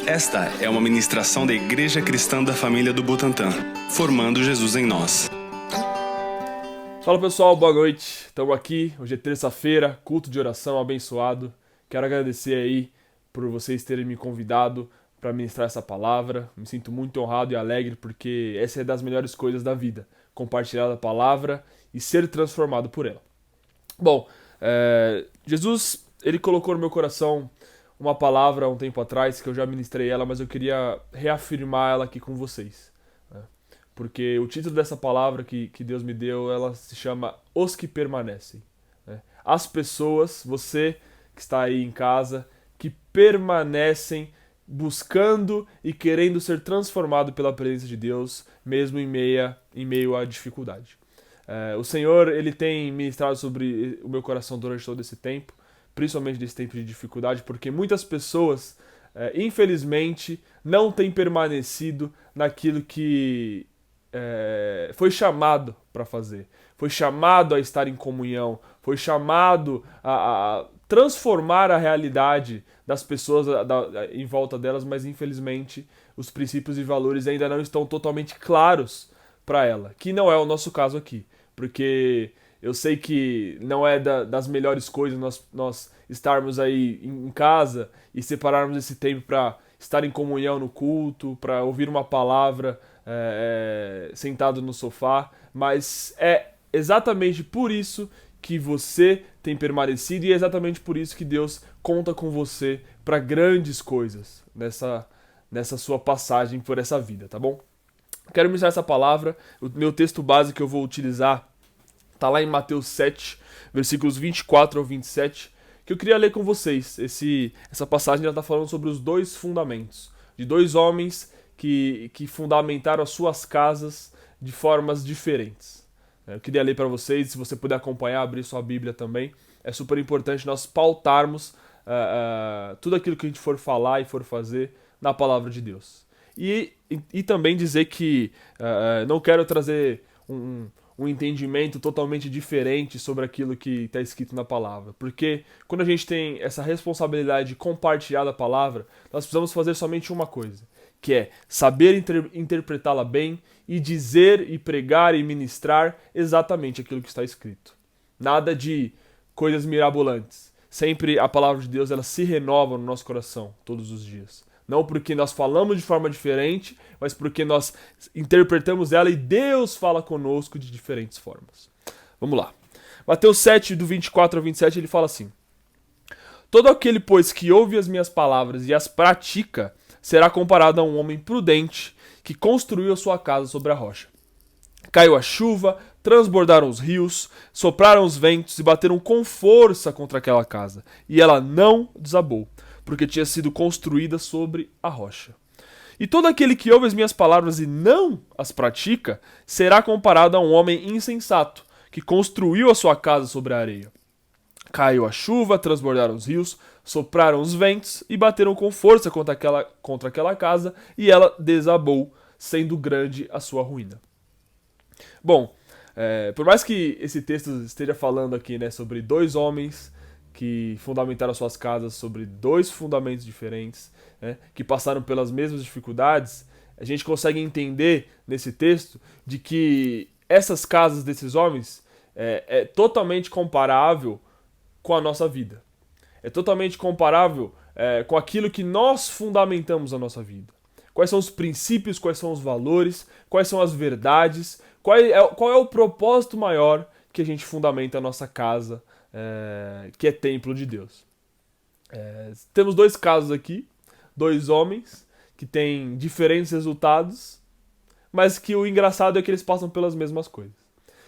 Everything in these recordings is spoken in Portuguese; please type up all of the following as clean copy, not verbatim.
Esta é uma ministração da Igreja Cristã da Família do Butantã, formando Jesus em nós. Fala pessoal, boa noite. Estamos aqui, hoje é terça-feira, culto de oração abençoado. Quero agradecer aí por vocês terem me convidado para ministrar essa palavra. Me sinto muito honrado e alegre porque essa é das melhores coisas da vida, compartilhar a palavra e ser transformado por ela. Bom, Jesus, ele colocou no meu coração uma palavra há um tempo atrás, que eu já ministrei ela, mas eu queria reafirmar ela aqui com vocês. Né? Porque o título dessa palavra que Deus me deu, ela se chama Os que Permanecem. Né? As pessoas, você que está aí em casa, que permanecem buscando e querendo ser transformado pela presença de Deus, mesmo em meio à dificuldade. O Senhor, ele tem ministrado sobre o meu coração durante todo esse tempo, principalmente nesse tempo de dificuldade, porque muitas pessoas, infelizmente, não têm permanecido naquilo que foi chamado para fazer. Foi chamado a estar em comunhão, foi chamado a transformar a realidade das pessoas em volta delas, mas infelizmente os princípios e valores ainda não estão totalmente claros para ela, que não é o nosso caso aqui, porque eu sei que não é das melhores coisas nós estarmos aí em casa e separarmos esse tempo para estar em comunhão no culto, para ouvir uma palavra sentado no sofá, mas é exatamente por isso que você tem permanecido e é exatamente por isso que Deus conta com você para grandes coisas nessa sua passagem por essa vida, tá bom? Quero ministrar essa palavra, o meu texto base que eu vou utilizar está lá em Mateus 7, versículos 24 ao 27, que eu queria ler com vocês. Essa passagem está falando sobre os dois fundamentos, de dois homens que fundamentaram as suas casas de formas diferentes. Eu queria ler para vocês, se você puder acompanhar, abrir sua Bíblia também. É super importante nós pautarmos tudo aquilo que a gente for falar e for fazer na palavra de Deus. E também dizer que não quero trazer um entendimento totalmente diferente sobre aquilo que está escrito na palavra. Porque quando a gente tem essa responsabilidade de compartilhar a palavra, nós precisamos fazer somente uma coisa, que é saber interpretá-la bem e dizer e pregar e ministrar exatamente aquilo que está escrito. Nada de coisas mirabolantes. Sempre a palavra de Deus ela se renova no nosso coração todos os dias. Não porque nós falamos de forma diferente, mas porque nós interpretamos ela e Deus fala conosco de diferentes formas. Vamos lá. Mateus 7, do 24 ao 27, ele fala assim: Todo aquele, pois, que ouve as minhas palavras e as pratica, será comparado a um homem prudente que construiu a sua casa sobre a rocha. Caiu a chuva, transbordaram os rios, sopraram os ventos e bateram com força contra aquela casa, e ela não desabou, porque tinha sido construída sobre a rocha. E todo aquele que ouve as minhas palavras e não as pratica, será comparado a um homem insensato, que construiu a sua casa sobre a areia. Caiu a chuva, transbordaram os rios, sopraram os ventos e bateram com força contra aquela casa, e ela desabou, sendo grande a sua ruína. Bom, por mais que esse texto esteja falando aqui, né, sobre dois homens que fundamentaram suas casas sobre dois fundamentos diferentes, né, que passaram pelas mesmas dificuldades, a gente consegue entender nesse texto de que essas casas desses homens é totalmente comparável com a nossa vida. É totalmente comparável com aquilo que nós fundamentamos a nossa vida. Quais são os princípios, quais são os valores, quais são as verdades, qual é o propósito maior que a gente fundamenta a nossa casa, que é templo de Deus. Temos dois casos aqui, dois homens que têm diferentes resultados, mas que o engraçado é que eles passam pelas mesmas coisas.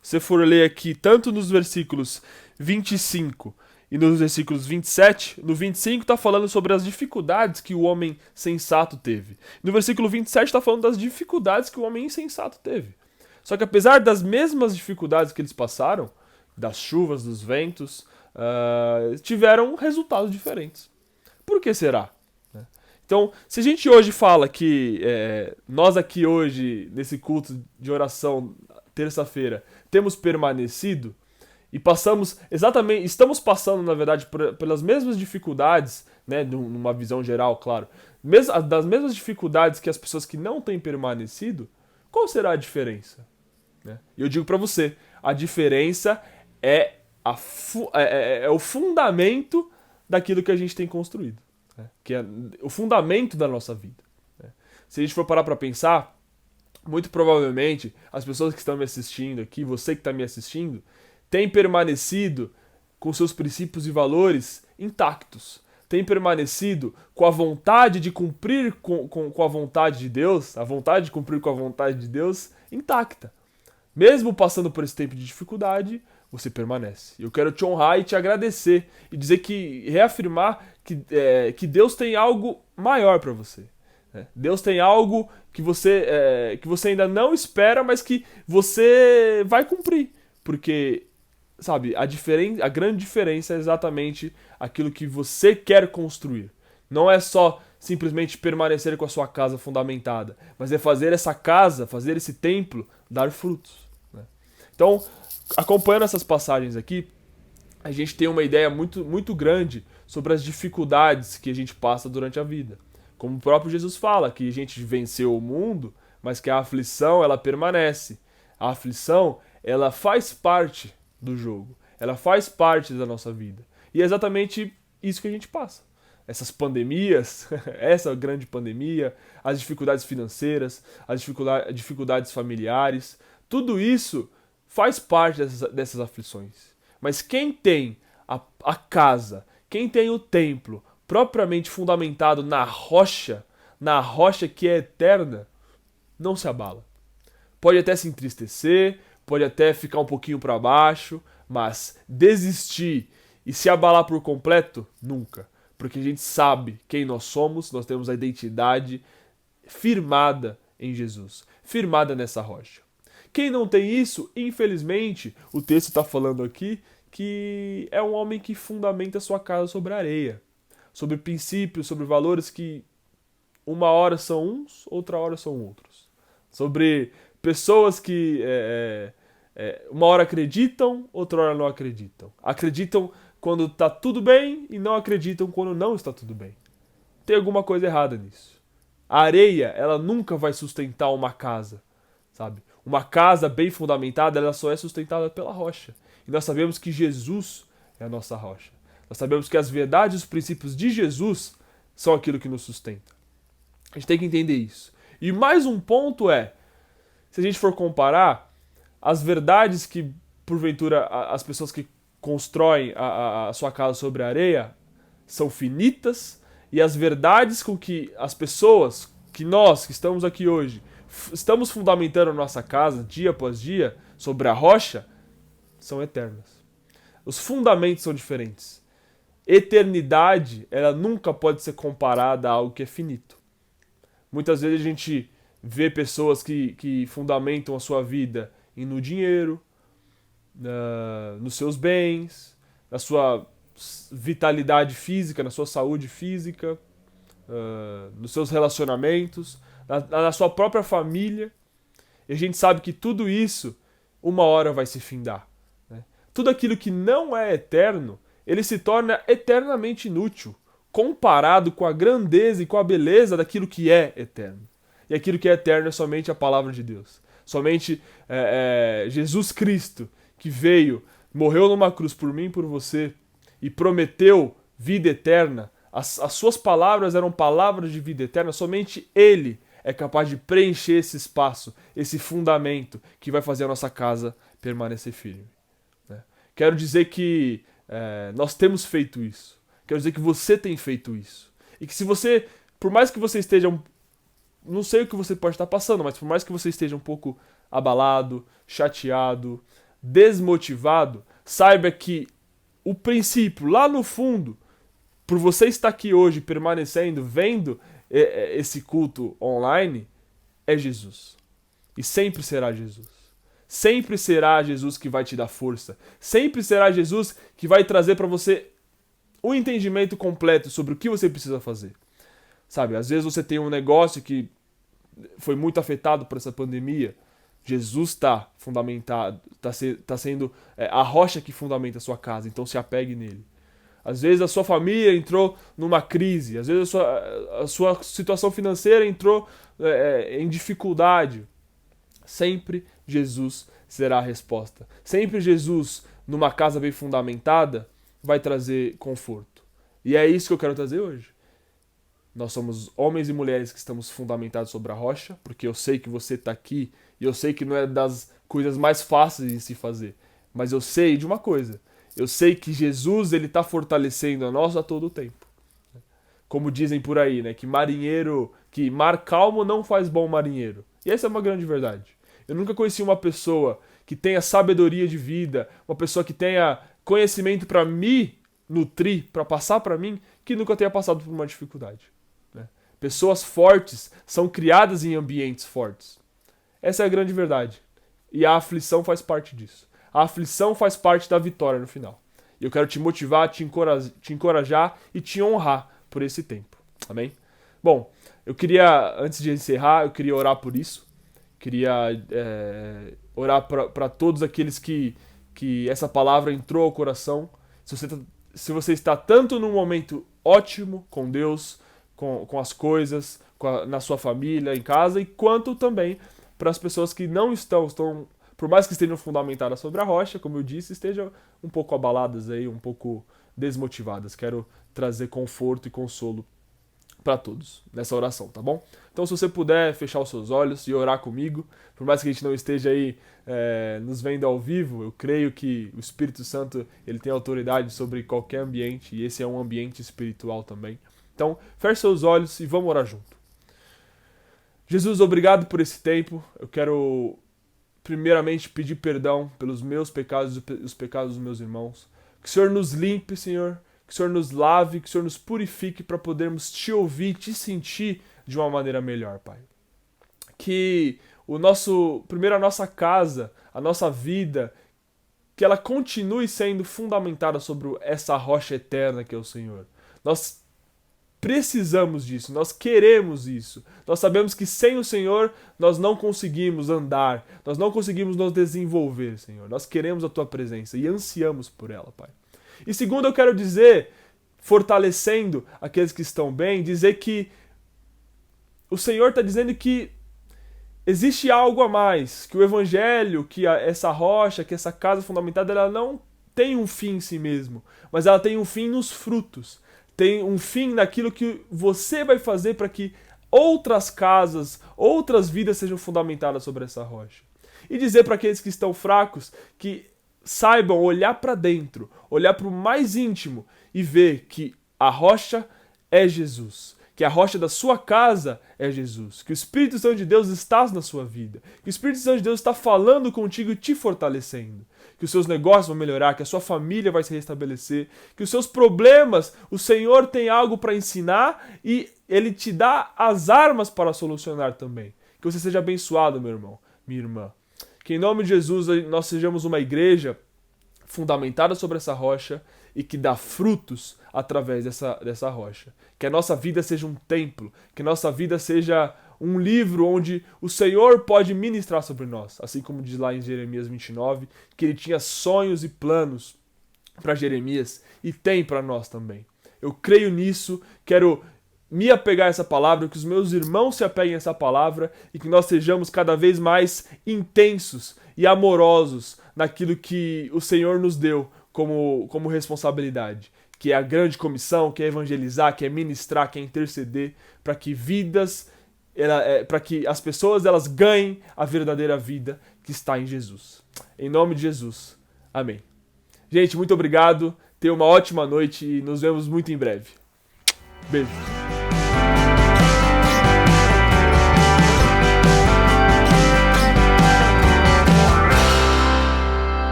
Se você for ler aqui, tanto nos versículos 25 e nos versículos 27, no 25 está falando sobre as dificuldades que o homem sensato teve. No versículo 27 está falando das dificuldades que o homem insensato teve. Só que apesar das mesmas dificuldades que eles passaram, das chuvas, dos ventos, tiveram resultados diferentes. Por que será? Então, se a gente hoje fala que nós aqui hoje, nesse culto de oração, terça-feira, temos permanecido, E estamos passando, na verdade, pelas mesmas dificuldades, né, numa visão geral, claro, das mesmas dificuldades que as pessoas que não têm permanecido, qual será a diferença? Né? E eu digo para você, a diferença é o fundamento daquilo que a gente tem construído, né? Que é o fundamento da nossa vida. Né? Se a gente for parar para pensar, muito provavelmente as pessoas que estão me assistindo aqui, você que está me assistindo, tem permanecido com seus princípios e valores intactos. Tem permanecido com a vontade de cumprir com a vontade de Deus, a vontade de cumprir com a vontade de Deus intacta. Mesmo passando por esse tempo de dificuldade, você permanece. Eu quero te honrar e te agradecer e dizer reafirmar que Deus tem algo maior para você. Né? Deus tem algo que você ainda não espera, mas que você vai cumprir. Porque sabe, a grande diferença é exatamente aquilo que você quer construir. Não é só simplesmente permanecer com a sua casa fundamentada, mas é fazer essa casa, fazer esse templo dar frutos. Né? Então, acompanhando essas passagens aqui, a gente tem uma ideia muito, muito grande sobre as dificuldades que a gente passa durante a vida. Como o próprio Jesus fala, que a gente venceu o mundo, mas que a aflição, ela permanece. A aflição, ela faz parte do jogo. Ela faz parte da nossa vida. E é exatamente isso que a gente passa. Essas pandemias, essa grande pandemia, as dificuldades financeiras, as dificuldades familiares, tudo isso faz parte dessas aflições. Mas quem tem a casa, quem tem o templo propriamente fundamentado na rocha que é eterna, não se abala. Pode até se entristecer, pode até ficar um pouquinho para baixo, mas desistir e se abalar por completo, nunca. Porque a gente sabe quem nós somos, nós temos a identidade firmada em Jesus, firmada nessa rocha. Quem não tem isso, infelizmente, o texto está falando aqui que é um homem que fundamenta sua casa sobre areia, sobre princípios, sobre valores que uma hora são uns, outra hora são outros. Sobre pessoas que uma hora acreditam, outra hora não acreditam. Acreditam quando está tudo bem e não acreditam quando não está tudo bem. Tem alguma coisa errada nisso. A areia, ela nunca vai sustentar uma casa, sabe? Uma casa bem fundamentada, ela só é sustentada pela rocha. E nós sabemos que Jesus é a nossa rocha. Nós sabemos que as verdades e os princípios de Jesus são aquilo que nos sustenta. A gente tem que entender isso. E mais um ponto se a gente for comparar, as verdades que, porventura, as pessoas que constroem a sua casa sobre a areia são finitas, e as verdades com que as pessoas, que nós que estamos aqui hoje, estamos fundamentando a nossa casa dia após dia sobre a rocha, são eternas. Os fundamentos são diferentes. Eternidade, ela nunca pode ser comparada a algo que é finito. Muitas vezes a gente vê pessoas que fundamentam a sua vida no dinheiro, nos seus bens, na sua vitalidade física, na sua saúde física, nos seus relacionamentos, na sua própria família. E a gente sabe que tudo isso, uma hora vai se findar. Né? Tudo aquilo que não é eterno, ele se torna eternamente inútil, comparado com a grandeza e com a beleza daquilo que é eterno. E aquilo que é eterno é somente a palavra de Deus. Somente Jesus Cristo, que veio, morreu numa cruz por mim e por você, e prometeu vida eterna. As suas palavras eram palavras de vida eterna. Somente Ele é capaz de preencher esse espaço, esse fundamento que vai fazer a nossa casa permanecer firme. Né? Quero dizer que nós temos feito isso. Quero dizer que você tem feito isso. E que se você, por mais que você esteja, não sei o que você pode estar passando, mas por mais que você esteja um pouco abalado, chateado, desmotivado, saiba que o princípio, lá no fundo, por você estar aqui hoje permanecendo, vendo esse culto online, é Jesus. E sempre será Jesus. Sempre será Jesus que vai te dar força. Sempre será Jesus que vai trazer para você o entendimento completo sobre o que você precisa fazer. Sabe, às vezes você tem um negócio que foi muito afetado por essa pandemia. Jesus está fundamentado, está sendo a rocha que fundamenta a sua casa, então se apegue nele. Às vezes a sua família entrou numa crise, às vezes a sua situação financeira entrou em dificuldade. Sempre Jesus será a resposta. Sempre Jesus, numa casa bem fundamentada, vai trazer conforto. E é isso que eu quero trazer hoje. Nós somos homens e mulheres que estamos fundamentados sobre a rocha, porque eu sei que você está aqui e eu sei que não é das coisas mais fáceis de se fazer. Mas eu sei de uma coisa. Eu sei que Jesus ele está fortalecendo a nós a todo tempo. Como dizem por aí, né? Que mar calmo não faz bom marinheiro. E essa é uma grande verdade. Eu nunca conheci uma pessoa que tenha sabedoria de vida, uma pessoa que tenha conhecimento para me nutrir, para passar para mim, que nunca tenha passado por uma dificuldade. Né? Pessoas fortes são criadas em ambientes fortes. Essa é a grande verdade. E a aflição faz parte disso. A aflição faz parte da vitória no final. E eu quero te motivar, te encorajar e te honrar por esse tempo. Amém? Bom, eu queria, antes de encerrar, eu queria orar por isso. Queria orar para todos aqueles que essa palavra entrou ao coração. Se você está tanto num momento ótimo com Deus, com as coisas, na sua família, em casa, e quanto também para as pessoas que não estão, por mais que estejam fundamentadas sobre a rocha, como eu disse, estejam um pouco abaladas aí, um pouco desmotivadas. Quero trazer conforto e consolo para todos nessa oração, tá bom? Então, se você puder fechar os seus olhos e orar comigo, por mais que a gente não esteja aí nos vendo ao vivo, eu creio que o Espírito Santo ele tem autoridade sobre qualquer ambiente, e esse é um ambiente espiritual também. Então, feche seus olhos e vamos orar junto. Jesus, obrigado por esse tempo. Eu quero primeiramente pedir perdão pelos meus pecados e os pecados dos meus irmãos. Que o Senhor nos limpe, Senhor. Que o Senhor nos lave, que o Senhor nos purifique para podermos te ouvir, te sentir de uma maneira melhor, Pai. Que primeiro a nossa casa, a nossa vida, que ela continue sendo fundamentada sobre essa rocha eterna que é o Senhor. Nós precisamos disso, nós queremos isso. Nós sabemos que sem o Senhor nós não conseguimos andar, nós não conseguimos nos desenvolver, Senhor. Nós queremos a Tua presença e ansiamos por ela, Pai. E segundo, eu quero dizer, fortalecendo aqueles que estão bem, dizer que o Senhor está dizendo que existe algo a mais, que o Evangelho, que essa rocha, que essa casa fundamentada, ela não tem um fim em si mesmo, mas ela tem um fim nos frutos, tem um fim naquilo que você vai fazer para que outras casas, outras vidas sejam fundamentadas sobre essa rocha. E dizer para aqueles que estão fracos que saibam olhar para dentro, olhar para o mais íntimo e ver que a rocha é Jesus, que a rocha da sua casa é Jesus, que o Espírito Santo de Deus está na sua vida, que o Espírito Santo de Deus está falando contigo e te fortalecendo, que os seus negócios vão melhorar, que a sua família vai se restabelecer, que os seus problemas, o Senhor tem algo para ensinar e Ele te dá as armas para solucionar também. Que você seja abençoado, meu irmão, minha irmã. Que em nome de Jesus nós sejamos uma igreja fundamentada sobre essa rocha e que dá frutos através dessa rocha. Que a nossa vida seja um templo, que a nossa vida seja um livro onde o Senhor pode ministrar sobre nós. Assim como diz lá em Jeremias 29, que ele tinha sonhos e planos para Jeremias e tem para nós também. Eu creio nisso, quero me apegar a essa palavra, que os meus irmãos se apeguem a essa palavra e que nós sejamos cada vez mais intensos e amorosos naquilo que o Senhor nos deu como responsabilidade, que é a grande comissão, que é evangelizar, que é ministrar, que é interceder, para que para que as pessoas elas ganhem a verdadeira vida que está em Jesus. Em nome de Jesus. Amém. Gente, muito obrigado. Tenha uma ótima noite e nos vemos muito em breve. Beijo.